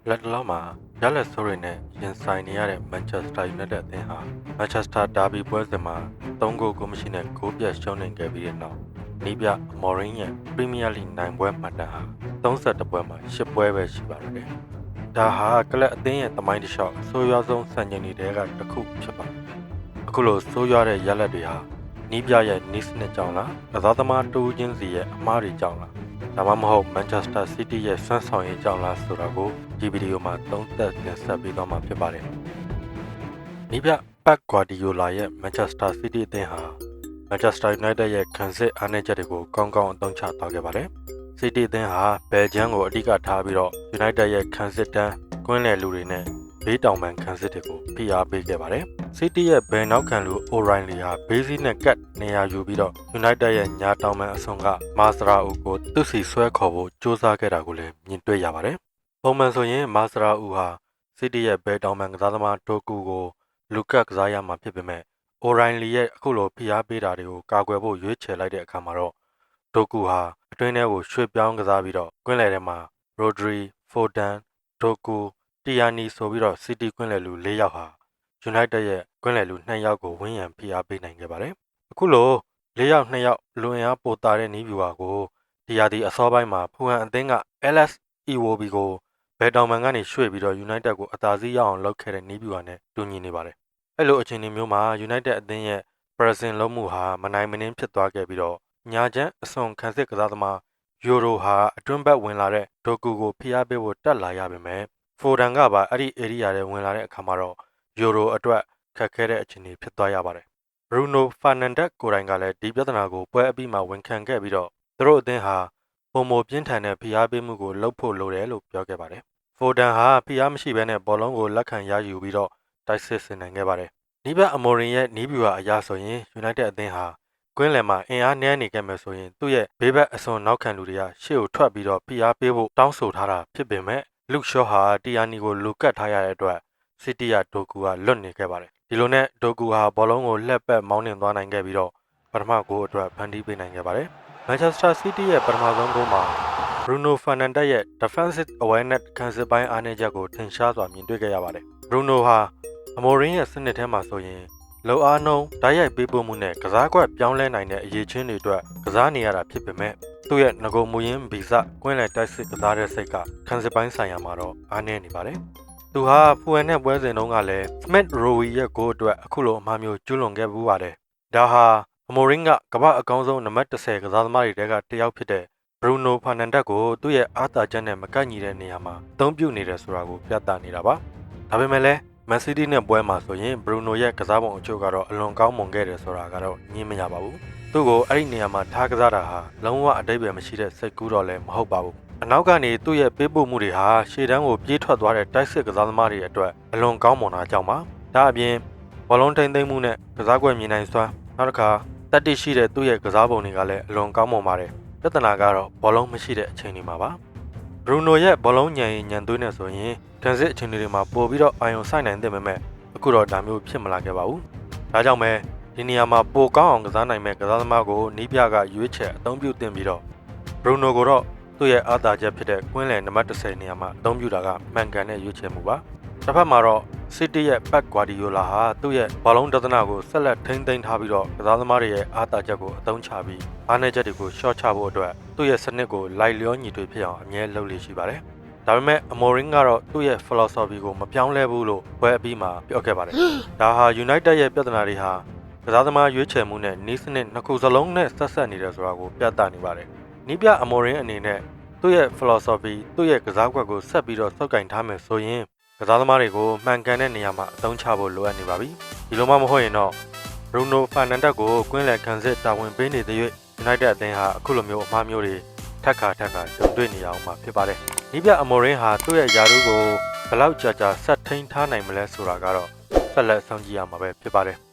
လက်တလောမှာရလက်ဆိုးတွေနဲ့ရင်ဆိုင်နေရတဲ့ Manchester United အသင်းဟာ Manchester Derby ပွဲစဉ်မှာ3ဂိုးကိုမရှိနဲ့ဂိုးပြတ်ရှုံးနိမ့်ခဲ့ပြီးတဲ့နောက်နီးပြ Amorim ရဲ့ Premier League နိုင်ပွဲမှတ်တမ်းဟာ32ပွဲမှာ10ပွဲပဲရှိပါတော့တယ်။ဒါဟာကလပ်အသင်းရဲ့သမိုင်းတစ်လျှောက်အဆိုးရွားဆုံးစံချိန်တွေကတစ်ခုဖြစ်ပါတယ်။အခုလိုဆိုးရွားတဲ့ရလက်တွေဟာနီးပြရဲ့နီးစနစ်ကြောင့်လားကစားသမားတူးချင်းစီရဲ့အမှားတွေကြောင့်လားဒါမှမဟုတ် Manchester City ရဲ့စွမ်းဆောင်ရည်ကြောင့်လားဆိုတာကိုဒီဗီဒီယိုမှာသုံးသပ်တင်ဆက်ပေးသွားမှာဖြစ်ပါတယ်။နီးပြ Pep Guardiola ရဲ့ Manchester City အသင်းဟာ Manchester United ရဲ့ခံစစ်အားနည်းချက်တွေကိုကောင်းကောင်းအသုံးချသွားခဲ့ပါတယ်။ City အသင်းဟာဘယ်ဂျန်ကိုအဓိကထားပြီးတော့ United ရဲ့ခံစစ်တန်းကွင်းလယ်လူတွေနဲ့ဘေးတောင်ပံခံစစ်တွေကိုဖိအားပေးခဲ့ပါတယ်။ City ရဲ့ဘယ်နောက်ခံလူ O'Reilly ဟာဘေးစီးနဲ့ကတ်နေရာယူပြီးတော့ United ရဲ့ညာတောင်ပံအစွန်က Masraoui ကိုသူ့စီဆွဲခေါ်ဖို့စ조사ခဲ့တာကိုလည်းမြင်တွေ့ရပါတယ်။ပုံမှန်ဆိုရင် Masraoui ဟာ City ရဲ့ဘယ်တောင်ပံကစားသမားတိုကူကိုလူကတ်ကစားရမှာဖြစ်ပေမဲ့ O'Reilly ရဲ့အခုလိုဖိအားပေးတာတွေကိုကာကွယ်ဖို့ရွေးချယ်လိုက်တဲ့အခါမှာတော့တိုကူဟာအတွင်းထဲကိုရွှေ့ပြောင်းကစားပြီးတော့ကွင်းလယ်ထဲမှာ Rodri, Foden, Doku, Tierney ဆိုပြီးတော့ City ကွင်းလယ်လူ၄ယောက်ဟာ United ရဲ့ကွင်းလယ်လူ2ယောက်ကိုဝန်းရံဖိအားပေးနိုင်ခဲ့ပါတယ်။အခုလို၄ယောက်2ယောက်လွန်အားပိုတာတဲ့နီးဗျူဟာကိုဒီရာသီအစောပိုင်းမှာဖူဟန်အသင်းက Alex Iwobi ကိုဘယ်တောင်ပံကနေရွှေ့ပြီးတော့ United ကိုအသာစီးရအောင်လုပ်ခဲ့တဲ့နီးဗျူဟာနဲ့တူညီနေပါတယ်။အဲ့လိုအခြေအနေမျိုးမှာ United အသင်းရဲ့ pressing လုံးမှုဟာမနိုင်မနှင်းဖြစ်သွားခဲ့ပြီးတော့ညာချမ်းအစွန်ခံစစ်ကစားသမားယူရိုဟာအတွင်းဘက်ဝင်လာတဲ့ဒိုကူကိုဖိအားပေးဖို့တက်လာရပါမယ်။ဖိုဒန်ကပါအဲ့ဒီ area ထဲဝင်လာတဲ့အခါမှာတော့ယူရိုအတွက်ခက်ခဲတဲ့အခြေအနေဖြစ်သွားရပါတယ်။ Bruno Fernandes ကိုယ်တိုင်ကလည်းဒီပြဿနာကိုပွဲအပြီးမှာဝန်ခံခဲ့ပြီးတော့သူတို့အသင်းဟာပုံမပြင်းထန်တဲ့ဖိအားပေးမှုကိုလုပ်ဖို့လိုတယ်လို့ပြောခဲ့ပါတယ်။ ဖိုဒန်ဟာဖိအားမရှိဘဲနဲ့ဘောလုံးကိုလက်ခံရယူပြီးတော့တိုက်စစ်ဆင်နိုင်ခဲ့ပါတယ်။နီးပြအမိုရင်ရဲ့နီးဗျူဟာအရာဆိုရင် United အသင်းဟာကွင်းလယ်မှာအင်အားနည်းနေခဲ့မယ်ဆိုရင်သူ့ရဲ့ဘေးဘက်အစွန်နောက်ခံလူတွေကရှေ့ကိုထွက်ပြီးတော့ဖိအားပေးဖို့တောင်းဆိုထားတာဖြစ်ပေမဲ့လူရှော့ဟာတီယာနီကိုလူကတ်ထားရတဲ့အတွက်စီတီယာဒိုကူကလွတ်နေခဲ့ပါတယ်ဒီလိုနဲ့ဒိုကူဟာဘောလုံးကိုလှက်ပတ်မောင်းနှင်သွားနိုင်ခဲ့ပြီးတော့ပထမဂိုးအတွက်ဖန်တီးပေးနိုင်ခဲ့ပါတယ်မန်ချက်စတာစီးတီးရဲ့ပထမဆုံးဂိုးမှာဘရူနိုဖာနန်ဒက်ရဲ့ defensive awareness ခံစစ်ပိုင်းအားနည်းချက်ကိုထင်ရှားစွာမြင်တွေ့ခဲ့ရပါတယ်ဘရူနိုဟာအမိုရင်ရဲ့စနစ်ထဲမှာဆိုရင်လောအားနှုံးဓာတ်ရိုက်ပေးပို့မှုနဲ့ကစားကွက်ပြောင်းလဲနိုင်တဲ့အရေးချင်းတွေအတွက်ကစားနေရတာဖြစ်ပေမဲ့သူ့ရဲ့ငကိုမူရင်းဗီဇကွင်းလယ်တိုက်စစ်ကစားတဲ့စိတ်ကခံစစ်ပိုင်းဆိုင်ရာမှာတော့အားနည်းနေပါတယ်။သူဟာဖူဟန်နဲ့ပွဲစဉ်တုန်းကလည်း Smith Rowe ရဲ့ဂိုးအတွက်အခုလိုအမှားမျိုးကျူးလွန်ခဲ့ပူးပါတယ်။ဒါဟာအမိုရင်ကကမ္ဘာအကောင်းဆုံးနံပါတ်10ကစားသမားတွေထဲကတစ်ယောက်ဖြစ်တဲ့ဘရူနိုဖာနန်ဒက်ကိုသူ့ရဲ့အားသာချက်နဲ့မကိုက်ညီတဲ့နေရာမှာအသုံးပြုနေတယ်ဆိုတာကိုပြသနေတာပါ။ဒါပေမဲ့လည်းမန်စီးတီးနဲ့ပွဲမှာဆိုရင်ဘရူနိုရဲ့ကစားပုံအချို့ကတော့အလွန်ကောင်းမွန်ခဲ့တယ်ဆိုတာကတော့ညင်းမရပါဘူး။သူ့ကိုအဲ့ဒီနေရာမှာထားကစားတာဟာလုံးဝအတိတ်ပဲမရှိတဲ့စိတ်ကူးတော့လည်းမဟုတ်ပါဘူး။အနောက်ကနေသူ့ရဲ့ပေးပို့မှုတွေဟာရှေ့တန်းကိုပြေးထွက်သွားတဲ့တိုက်စစ်ကစားသမားတွေအတွက်အလွန်ကောင်းမွန်တာကြောင့်ပါ။ဒါအပြင်ဘောလုံးထိန်းသိမ်းမှုနဲ့ကစားကွက်မြင်နိုင်စွမ်းနောက်တစ်ခါတက်တိရှိတဲ့သူ့ရဲ့ကစားပုံတွေကလည်းအလွန်ကောင်းမွန်ပါတယ်။ပြဿနာကတော့ဘောလုံးမရှိတဲ့အချိန်တွေမှာပါ။ဘရူနိုရဲ့ဘောလုံးညံရင်ညံသွေးနဲ့ဆိုရင်ကန်စစ်အခြေအနေတွေမှာပို့ပြီးတော့အာရုံစိုက်နိုင်တဲ့ပေမဲ့အခုတော့ဒါမျိုးဖြစ်မလာခဲ့ပါဘူး။ဒါကြောင့်ပဲဒီနေရာမှာပိုကောင်းအောင်ကစားနိုင်မဲ့ကစားသမားကိုနီးပြကရွေးချယ်အသုံးပြုတင်ပြီးတော့ဘရူနိုကိုတော့သူ့ရဲ့အားသာချက်ဖြစ်တဲ့ကွင်းလယ်နံပါတ်10နေရာမှာအသုံးပြုတာကမှန်ကန်တဲ့ရွေးချယ်မှုပါ။တစ်ဖက်မှာတော့ City ရဲ့ Pep Guardiola ဟာသူ့ရဲ့ဘောလုံးဒသနာကိုဆက်လက်ထိန်းသိမ်းထားပြီးတော့ကစားသမားတွေရဲ့အားသာချက်ကိုအသုံးချပြီးအားနည်းချက်တွေကိုရှော့ချဖို့အတွက်သူ့ရဲ့စနစ်ကိုလိုက်လျောညီထွေဖြစ်အောင်အမြဲလုပ်လို့ရှိပါတယ်။ဒါပေမဲ့အမိုရင်ကတော့သူ့ရဲ့ philosophy ကိုမပြောင်းလဲဘူးလို့ပွဲအပြီးမှာပြောခဲ့ပါတယ်။ဒါဟာ United ရဲ့ပြဿနာတွေဟာကစားသမားရွေးချယ်မှုနဲ့နီးစနစ်နှစ်ခုစလုံးနဲ့ဆက်ဆက်နေတယ်ဆိုတာကိုပြသနေပါတယ်။နီးပြအမိုရင်အနေနဲ့သူ့ရဲ့ philosophy သူ့ရဲ့ကစားကွက်ကိုဆက်ပြီးတော့စုပ်ကိုင်ထားမယ်ဆိုရင်ကစားသမားတွေကိုမှန်ကန်တဲ့နေရာမှာအသုံးချဖို့လိုအပ်နေပါပြီ။ဒီလိုမှမဟုတ်ရင်တော့ Bruno Fernandes ကိုကွင်းလယ်ခံစစ်တာဝန်ပေးနေတဲ့၍ United အသင်းဟာအခုလိုမျိုးအမှားမျိုးတွေထပ်ခါကြုံတွေ့နေရအောင်မှာဖြစ်ပါတယ်။နီးပြအမိုရင်ဟာသူ့ရဲ့ယာရုကိုဘယ်လောက်ကြာဆက်ထိန်းထားနိုင်မလဲဆိုတာကတော့ဆက်လက်စောင့်ကြည့်ရမှာပဲဖြစ်ပါတယ်။